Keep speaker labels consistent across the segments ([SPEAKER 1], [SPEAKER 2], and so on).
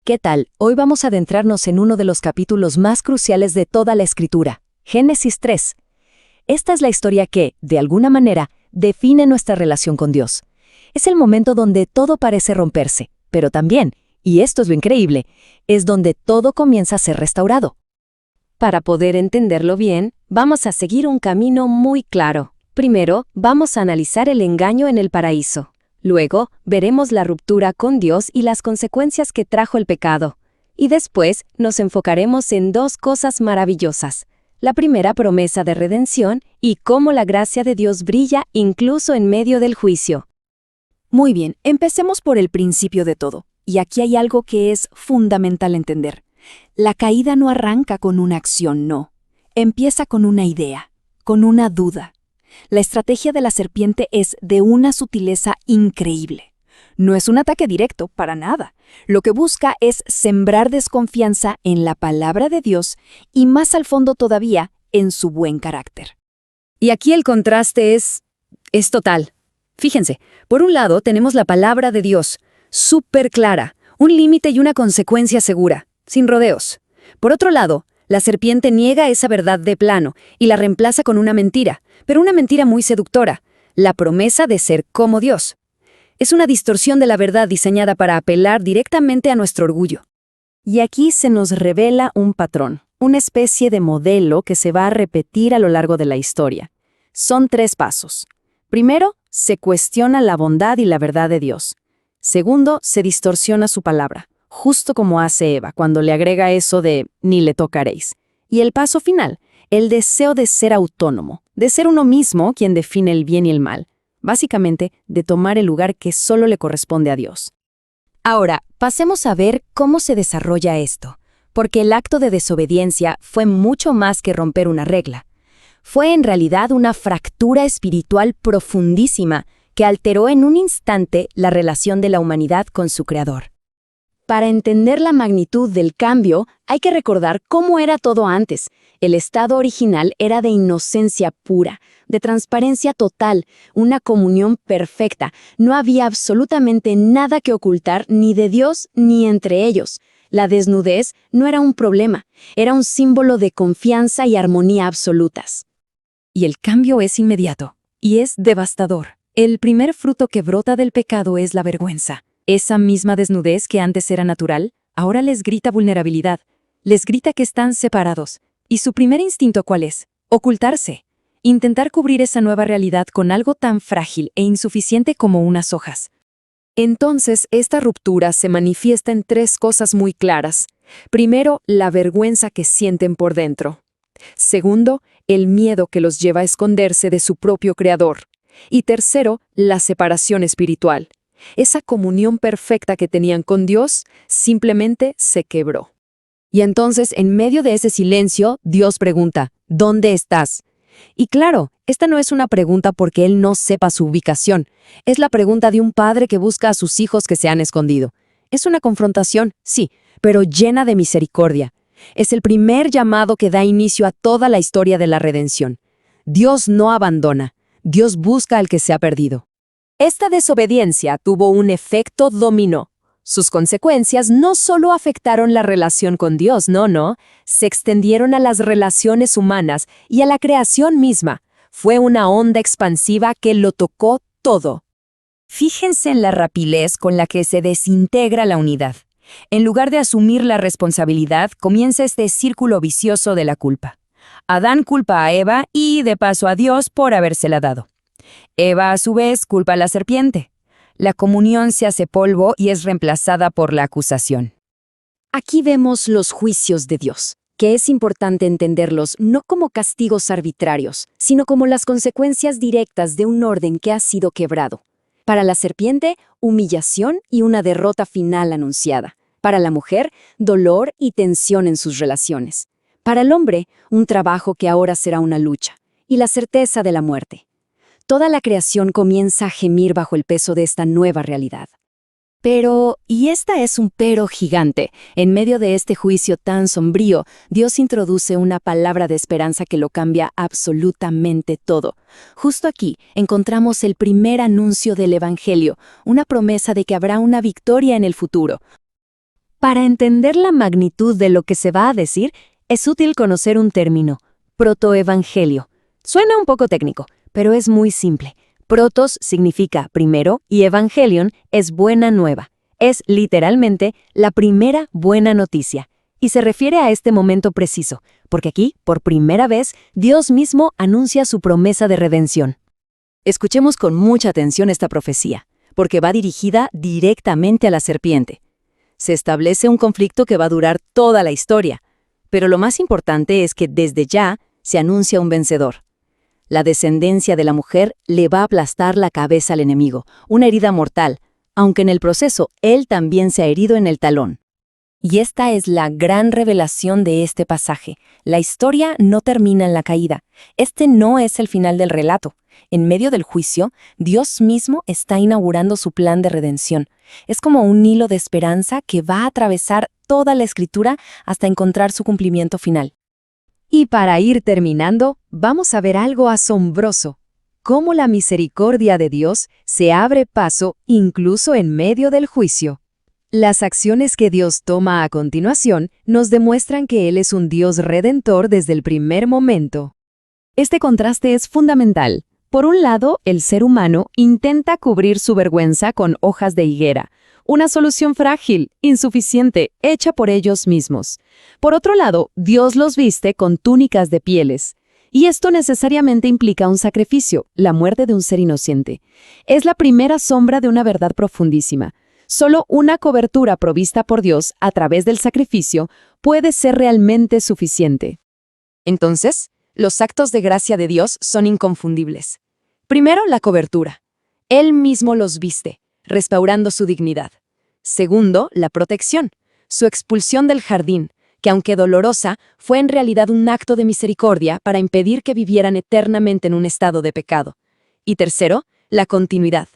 [SPEAKER 1] ¿Qué tal? Hoy vamos a adentrarnos en uno de los capítulos más cruciales de toda la Escritura, Génesis 3. Esta es la historia que, de alguna manera, define nuestra relación con Dios. Es el momento donde todo parece romperse, pero también, y esto es lo increíble, es donde todo comienza a ser restaurado. Para poder entenderlo bien, vamos a seguir un camino muy claro. Primero, vamos a analizar el engaño en el paraíso. Luego, veremos la ruptura con Dios y las consecuencias que trajo el pecado. Y después, nos enfocaremos en dos cosas maravillosas. La primera promesa de redención y cómo la gracia de Dios brilla incluso en medio del juicio.
[SPEAKER 2] Muy bien, empecemos por el principio de todo. Y aquí hay algo que es fundamental entender. La caída no arranca con una acción, no. Empieza con una idea, con una duda. La estrategia de la serpiente es de una sutileza increíble. No es un ataque directo, para nada. Lo que busca es sembrar desconfianza en la palabra de Dios y más al fondo todavía, en su buen carácter.
[SPEAKER 1] Y aquí el contraste es total. Fíjense, por un lado tenemos la palabra de Dios, súper clara, un límite y una consecuencia segura, sin rodeos. Por otro lado, la serpiente niega esa verdad de plano y la reemplaza con una mentira, pero una mentira muy seductora, la promesa de ser como Dios. Es una distorsión de la verdad diseñada para apelar directamente a nuestro orgullo. Y aquí se nos revela un patrón, una especie de modelo que se va a repetir a lo largo de la historia. Son 3 pasos. Primero, se cuestiona la bondad y la verdad de Dios. Segundo, se distorsiona su palabra, justo como hace Eva, cuando le agrega eso de «ni le tocaréis». Y el paso final, el deseo de ser autónomo, de ser uno mismo quien define el bien y el mal, básicamente de tomar el lugar que solo le corresponde a Dios. Ahora, pasemos a ver cómo se desarrolla esto, porque el acto de desobediencia fue mucho más que romper una regla. Fue en realidad una fractura espiritual profundísima que alteró en un instante la relación de la humanidad con su Creador. Para entender la magnitud del cambio, hay que recordar cómo era todo antes. El estado original era de inocencia pura, de transparencia total, una comunión perfecta. No había absolutamente nada que ocultar ni de Dios ni entre ellos. La desnudez no era un problema, era un símbolo de confianza y armonía absolutas. Y el cambio es inmediato, y es devastador. El primer fruto que brota del pecado es la vergüenza. Esa misma desnudez que antes era natural, ahora les grita vulnerabilidad, les grita que están separados. ¿Y su primer instinto cuál es? Ocultarse. Intentar cubrir esa nueva realidad con algo tan frágil e insuficiente como unas hojas. Entonces, esta ruptura se manifiesta en 3 cosas muy claras. Primero, la vergüenza que sienten por dentro. Segundo, el miedo que los lleva a esconderse de su propio Creador. Y tercero, la separación espiritual. Esa comunión perfecta que tenían con Dios simplemente se quebró. Y entonces, en medio de ese silencio, Dios pregunta, ¿dónde estás? Y claro, esta no es una pregunta porque Él no sepa su ubicación. Es la pregunta de un padre que busca a sus hijos que se han escondido. Es una confrontación, sí, pero llena de misericordia. Es el primer llamado que da inicio a toda la historia de la redención. Dios no abandona, Dios busca al que se ha perdido. Esta desobediencia tuvo un efecto dominó. Sus consecuencias no solo afectaron la relación con Dios, no, se extendieron a las relaciones humanas y a la creación misma. Fue una onda expansiva que lo tocó todo. Fíjense en la rapidez con la que se desintegra la unidad. En lugar de asumir la responsabilidad, comienza este círculo vicioso de la culpa. Adán culpa a Eva y, de paso, a Dios por habérsela dado. Eva, a su vez, culpa a la serpiente. La comunión se hace polvo y es reemplazada por la acusación. Aquí vemos los juicios de Dios, que es importante entenderlos no como castigos arbitrarios, sino como las consecuencias directas de un orden que ha sido quebrado. Para la serpiente, humillación y una derrota final anunciada. Para la mujer, dolor y tensión en sus relaciones. Para el hombre, un trabajo que ahora será una lucha, y la certeza de la muerte. Toda la creación comienza a gemir bajo el peso de esta nueva realidad. Pero, y esta es un pero gigante, en medio de este juicio tan sombrío, Dios introduce una palabra de esperanza que lo cambia absolutamente todo. Justo aquí encontramos el primer anuncio del Evangelio, una promesa de que habrá una victoria en el futuro. Para entender la magnitud de lo que se va a decir, es útil conocer un término, protoevangelio. Suena un poco técnico, pero es muy simple. Protos significa primero y evangelion es buena nueva. Es literalmente la primera buena noticia. Y se refiere a este momento preciso, porque aquí, por primera vez, Dios mismo anuncia su promesa de redención. Escuchemos con mucha atención esta profecía, porque va dirigida directamente a la serpiente. Se establece un conflicto que va a durar toda la historia, pero lo más importante es que desde ya se anuncia un vencedor. La descendencia de la mujer le va a aplastar la cabeza al enemigo, una herida mortal, aunque en el proceso él también se ha herido en el talón. Y esta es la gran revelación de este pasaje. La historia no termina en la caída. Este no es el final del relato. En medio del juicio, Dios mismo está inaugurando su plan de redención. Es como un hilo de esperanza que va a atravesar toda la Escritura hasta encontrar su cumplimiento final. Y para ir terminando, vamos a ver algo asombroso. Cómo la misericordia de Dios se abre paso incluso en medio del juicio. Las acciones que Dios toma a continuación nos demuestran que Él es un Dios redentor desde el primer momento. Este contraste es fundamental. Por un lado, el ser humano intenta cubrir su vergüenza con hojas de higuera, una solución frágil, insuficiente, hecha por ellos mismos. Por otro lado, Dios los viste con túnicas de pieles. Y esto necesariamente implica un sacrificio, la muerte de un ser inocente. Es la primera sombra de una verdad profundísima. Solo una cobertura provista por Dios a través del sacrificio puede ser realmente suficiente. Entonces, los actos de gracia de Dios son inconfundibles. Primero, la cobertura. Él mismo los viste, restaurando su dignidad. Segundo, la protección. Su expulsión del jardín, que aunque dolorosa, fue en realidad un acto de misericordia para impedir que vivieran eternamente en un estado de pecado. Y tercero, la continuidad.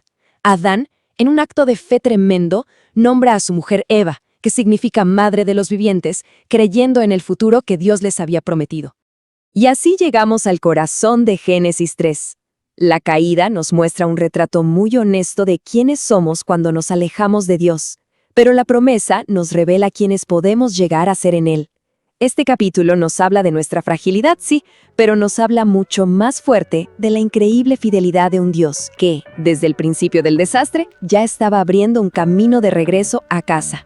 [SPEAKER 1] Adán, en un acto de fe tremendo, nombra a su mujer Eva, que significa madre de los vivientes, creyendo en el futuro que Dios les había prometido. Y así llegamos al corazón de Génesis 3. La caída nos muestra un retrato muy honesto de quiénes somos cuando nos alejamos de Dios, pero la promesa nos revela quiénes podemos llegar a ser en Él. Este capítulo nos habla de nuestra fragilidad, sí, pero nos habla mucho más fuerte de la increíble fidelidad de un Dios que, desde el principio del desastre, ya estaba abriendo un camino de regreso a casa.